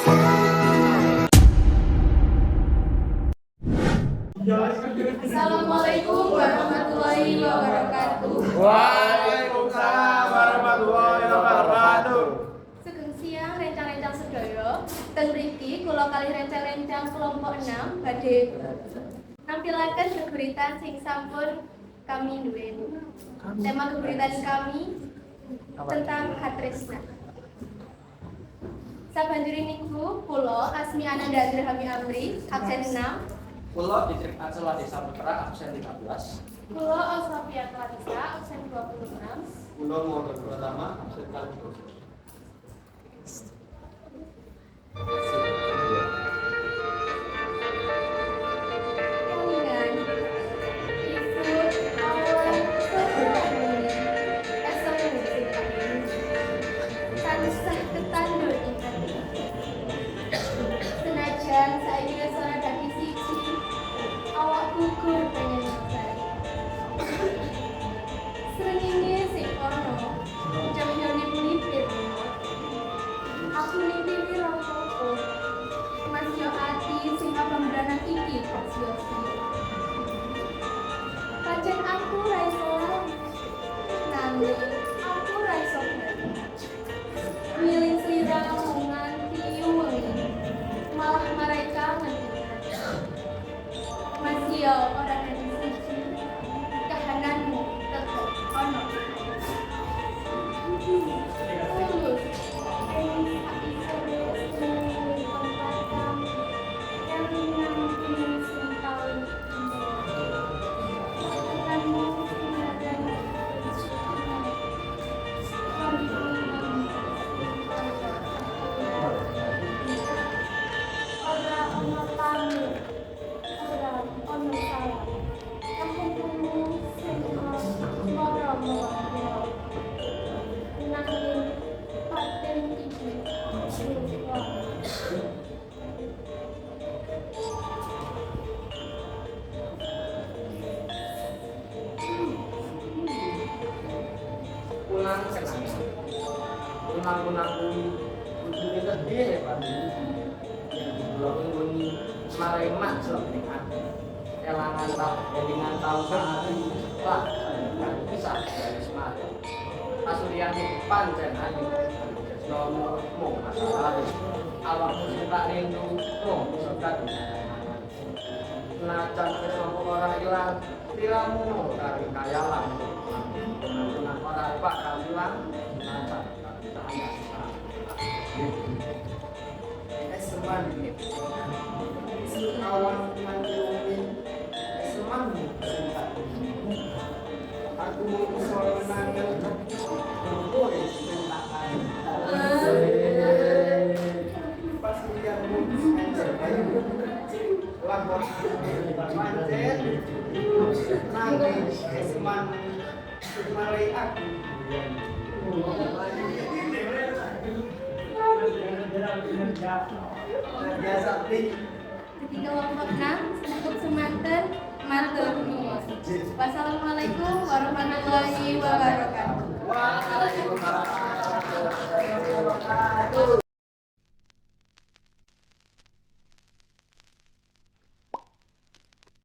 Assalamualaikum warahmatullahi wabarakatuh. Waalaikumsalam warahmatullahi wabarakatuh. Sugeng siang rencang-rencang sedaya. Teng mriki kula kalih rencang-rencang kelompok 6 badhe nampilaken geguritan sing sampun kami duweni. Tema geguritan kami tentang Katresna. Sabanjuri niku kula Asmi Ananda Andrahami Amri absen 6. Kula Didrik Acela Desa Putra absen 15. Kula Osofia Clarissa absen 26. Kula Muhammad Pratama absen 40. Senajan saiki wis ora dadi siji, awak gugur pengen nyobai. Srengenge sing ono, cahyane melipir. Aku nitip rokokku, Mas yo ati sing abang beranak iki sia-sia. Pancen aku ra iso nanging aku ra iso miling sliramu nganti wengi. Malah mereka nanti Mas yo ora dadi siji, kahananmu tetep ono. Kunang-kunang ujungnya sedih ya Pak. Belum bunyi maremak selebih hati. Elangan tak, elingan tahu kan Pak, bisa dari semangat. Pasurian pancen ani, nomormu masalah. Awakmu suka rindu, suka dunia. Nacan kesombong orang hilang, tiramu dari kayalan. Kunang-kunang orang bakal hilang, nacan. Seman, awang manjungin, seman, aku soal menanggal, berboy tentang pas lihat lapor pancet, nangis, seman, malai aku. Ketika kelompok 6 untuk semanten matur nuwun. Wassalamualaikum warahmatullahi wabarakatuh. Waalaikumsalam warahmatullahi wabarakatuh.